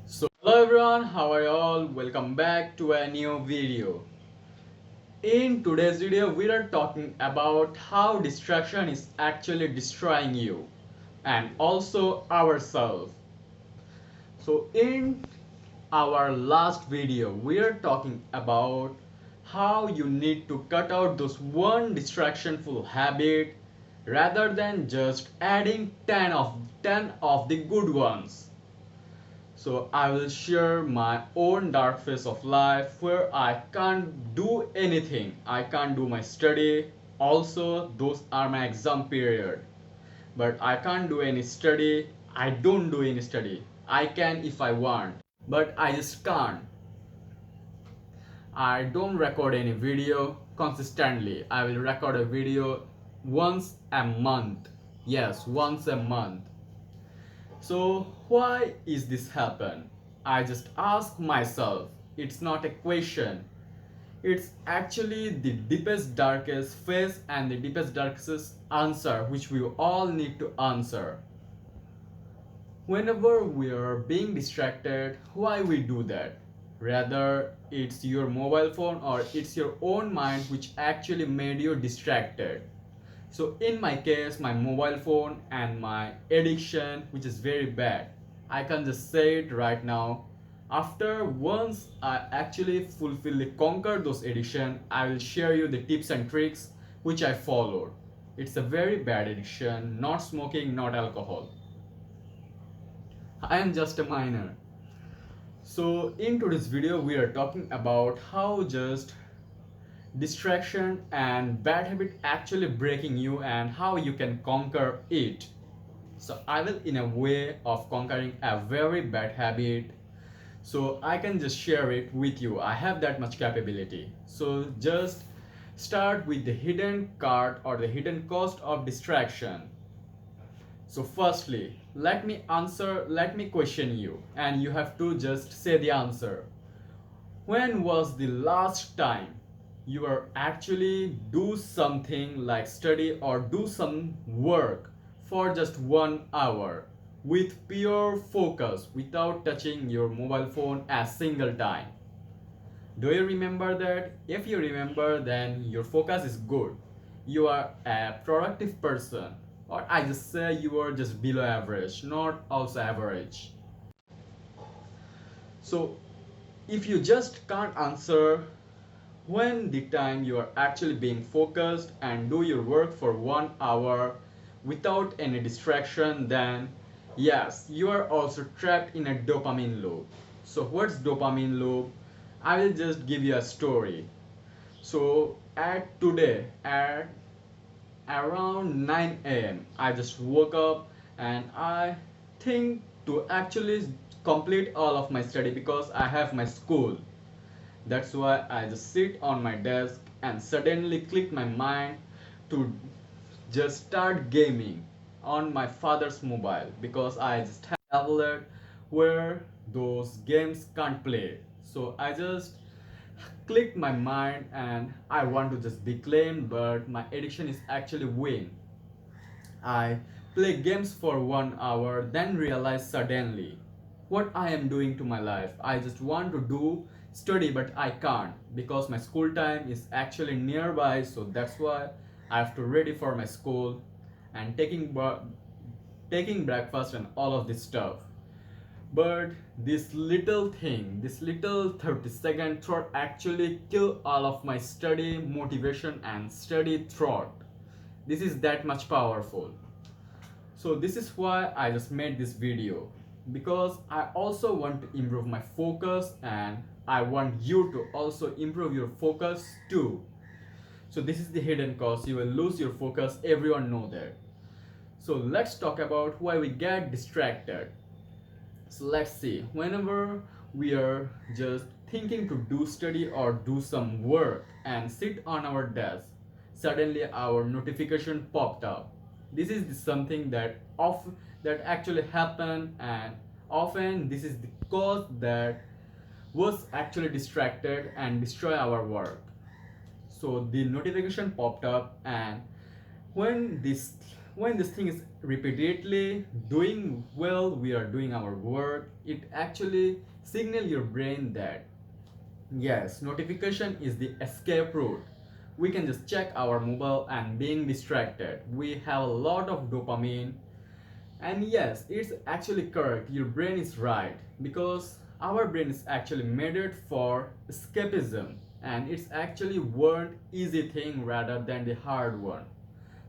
So hello everyone, how are you all? Welcome back to a new video. In today's video, we are talking about how distraction is actually destroying you and also ourselves. So in our last video, we are talking about how you need to cut out those one distractionful habit rather than just adding 10 of the good ones. So I will share my own dark phase of life where I can't do anything. I can't do my study. Also, those are my exam period. But I can't do any study. I don't do any study. I can if I want, but I just can't. I don't record any video consistently. I will record a video once a month. Yes, once a month. So why is this happen? I just ask myself. It's not a question. It's actually the deepest darkest phase and the deepest darkest answer which we all need to answer. Whenever we are being distracted, why we do that? Rather it's your mobile phone or it's your own mind which actually made you distracted. So in my case, my mobile phone and my addiction, which is very bad. I can just say it right now. After once I actually fully conquer those addiction, I will share you the tips and tricks which I followed. It's a very bad addiction, not smoking, not alcohol. I am just a minor. So in today's video, we are talking about how just distraction and bad habit actually breaking you and how you can conquer it. So I will in a way of conquering a very bad habit, so I can just share it with you. I have that much capability. So just start with the hidden card or the hidden cost of distraction. So firstly, let me question you and you have to just say the answer. When was the last time you are actually do something like study or do some work for just 1 hour with pure focus without touching your mobile phone a single time? Do you remember that? If you remember, then your focus is good. You are a productive person, or I just say you are just below average, not also average. So if you just can't answer when the time you are actually being focused and do your work for 1 hour without any distraction, then yes, you are also trapped in a dopamine loop. So what's dopamine loop? I will just give you a story. So at today at around 9 a.m. I just woke up and I think to actually complete all of my study because I have my school. That's why I just sit on my desk and suddenly click my mind to just start gaming on my father's mobile because I just have a tablet where those games can't play. So I just clicked my mind and I want to just declaim, but my addiction is actually win. I play games for 1 hour, then realize suddenly what I am doing to my life. I just want to do study, but I can't because my school time is actually nearby. So that's why I have to ready for my school and taking breakfast and all of this stuff. But this little thing, this little 30-second thought actually kill all of my study motivation and study thought. This is that much powerful. So this is why I just made this video, because I also want to improve my focus and I want you to also improve your focus too. So this is the hidden cost. You will lose your focus, everyone know that. So let's talk about why we get distracted. So let's see, whenever we are just thinking to do study or do some work and sit on our desk, suddenly our notification popped up. This is something that actually happen, and often this is the cause that was actually distracted and destroy our work. So the notification popped up, and when this when this thing is repeatedly doing well, we are doing our work, it actually signal your brain that yes, notification is the escape route. We can just check our mobile and being distracted. We have a lot of dopamine. And yes, it's actually correct. Your brain is right because our brain is actually made it for escapism, and it's actually one easy thing rather than the hard one.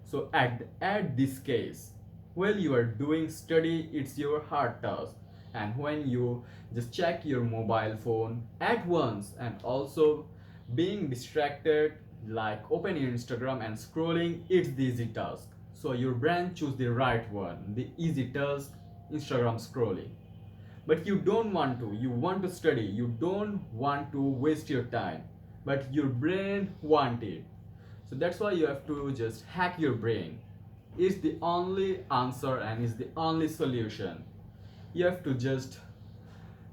So at this case, while you are doing study, it's your hard task. And when you just check your mobile phone at once and also being distracted like opening Instagram and scrolling, it's the easy task. So your brain choose the right one, the easy task, Instagram scrolling. But you don't want to, you want to study, you don't want to waste your time, but your brain want it. So that's why you have to just hack your brain. It's the only answer and it's the only solution. You have to just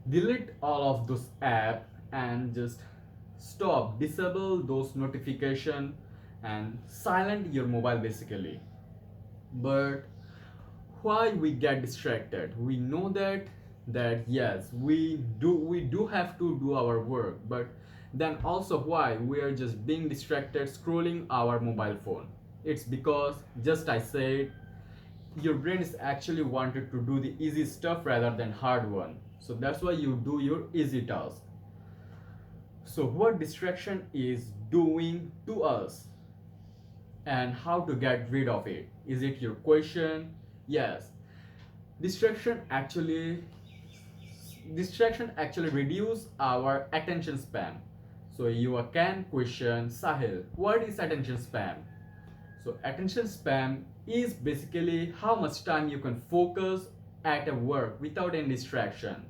delete all of those apps and just stop, disable those notification and silent your mobile basically. But why we get distracted? We know that yes, we do have to do our work, but then also why we are just being distracted scrolling our mobile phone? It's because just I said your brain is actually wanted to do the easy stuff rather than hard one. So that's why you do your easy task. So what distraction is doing to us and how to get rid of it? Is it your question? Yes. Distraction actually distraction actually reduce our attention span. So you can question Sahil, what is attention span? So attention span is basically how much time you can focus at a work without any distraction.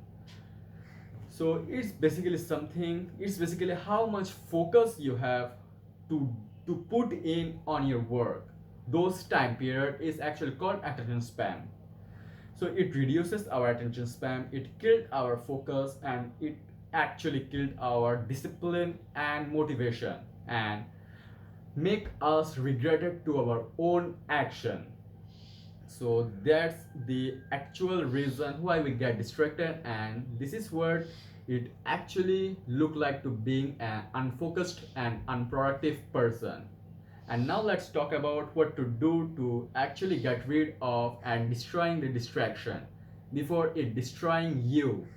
So it's basically how much focus you have to to put in on your work. Those time period is actually called attention span. So it reduces our attention span, it killed our focus, and it actually killed our discipline and motivation and make us regretted to our own action. So that's the actual reason why we get distracted, and this is what it actually look like to being an unfocused and unproductive person. And now let's talk about what to do to actually get rid of and destroying the distraction before it destroying you.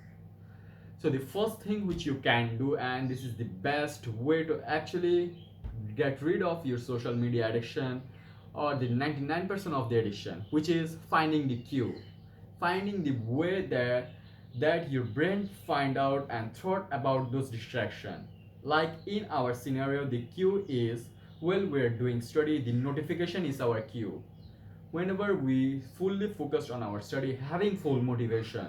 So the first thing which you can do, and this is the best way to actually get rid of your social media addiction or the 99% of the addiction, which is finding the cue, finding the way that your brain find out and thought about those distraction. Like in our scenario, the cue is while we're doing study, the notification is our cue. Whenever we fully focused on our study, having full motivation,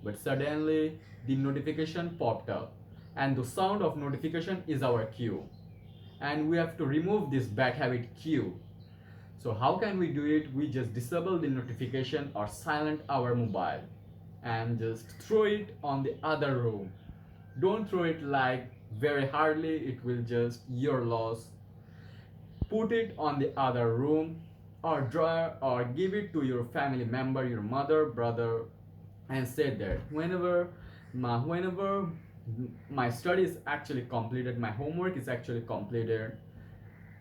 but suddenly the notification popped up, and the sound of notification is our cue, and we have to remove this bad habit cue. So how can we do it? We just disable the notification or silent our mobile and just throw it on the other room. Don't throw it like very hardly, it will just your loss. Put it on the other room or drawer or give it to your family member, your mother, brother, and say that whenever my study is actually completed, my homework is actually completed,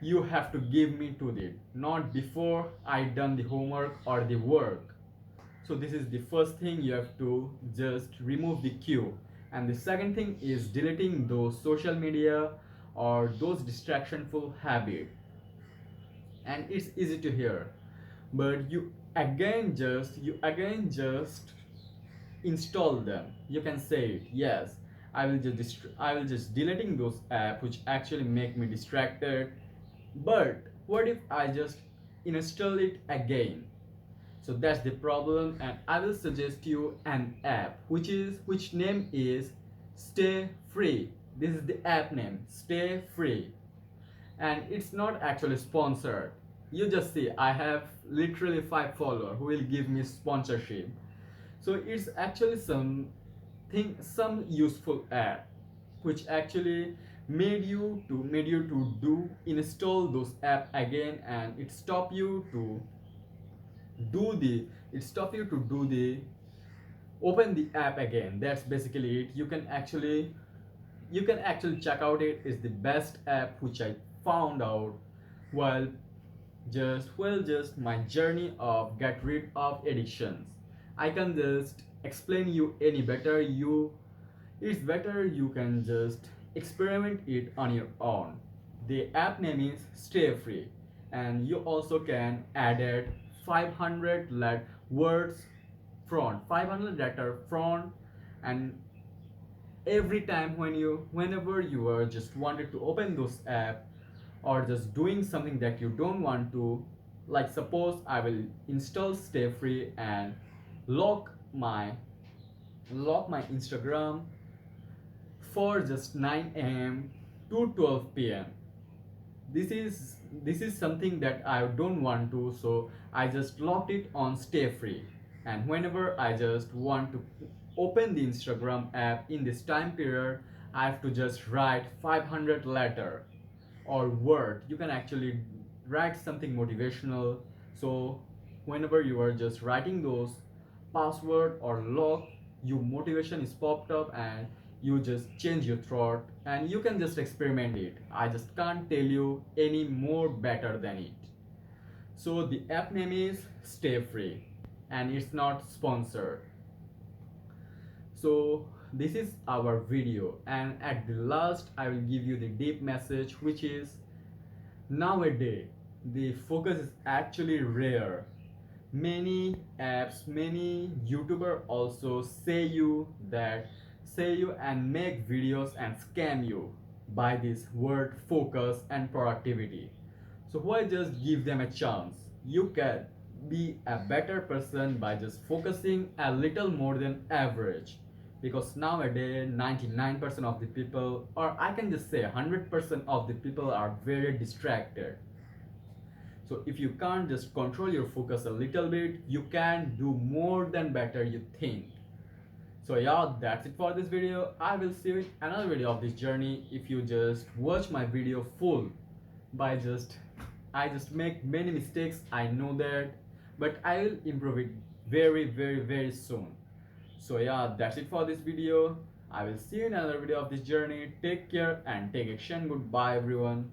you have to give me to it, not before I done the homework or the work. So this is the first thing, you have to just remove the cue. And the second thing is deleting those social media or those distractionful habit. And it's easy to hear, but you again just install them. You can say it, yes, I will just deleting those apps which actually make me distracted. But what if I just install it again? So that's the problem, and I will suggest you an app which name is Stay Free. This is the app name, Stay Free, and it's not actually sponsored. You just see I have literally 5 followers who will give me sponsorship. So it's actually some useful app which actually made you to do install those app again, and it stop you to do the it stop you to do the open the app again. That's basically it. You can actually check out it. It's the best app which I found out while just my journey of get rid of addictions. I can just explain you any better. It's better you can just experiment it on your own. The app name is Stay Free, and you also can add it 500 words front, 500 letter front, and every time whenever you are just wanted to open those app or just doing something that you don't want to, like suppose I will install Stay Free and lock my lock my Instagram for just 9 a.m. to 12 p.m. This is something that I don't want to, so I just locked it on Stay Free. And whenever I just want to open the Instagram app in this time period, I have to just write 500 letter or word. You can actually write something motivational. So whenever you are just writing those password or log, your motivation is popped up and you just change your thought and you can just experiment it. I just can't tell you any more better than it. So the app name is Stay Free and it's not sponsored. So this is our video, and at the last I will give you the deep message, which is nowadays the focus is actually rare. Many apps, many YouTuber also say you and make videos and scam you by this word focus and productivity. So why just give them a chance? You can be a better person by just focusing a little more than average, because nowadays 99% of the people, or I can just say 100% of the people, are very distracted. So if you can't just control your focus a little bit, you can do more than better you think. So yeah, that's it for this video. I will see you in another video of this journey. If you just watch my video full, by just I just make many mistakes, I know that, but I will improve it very soon. So yeah, that's it for this video. I will see you in another video of this journey. Take care and take action. Goodbye everyone.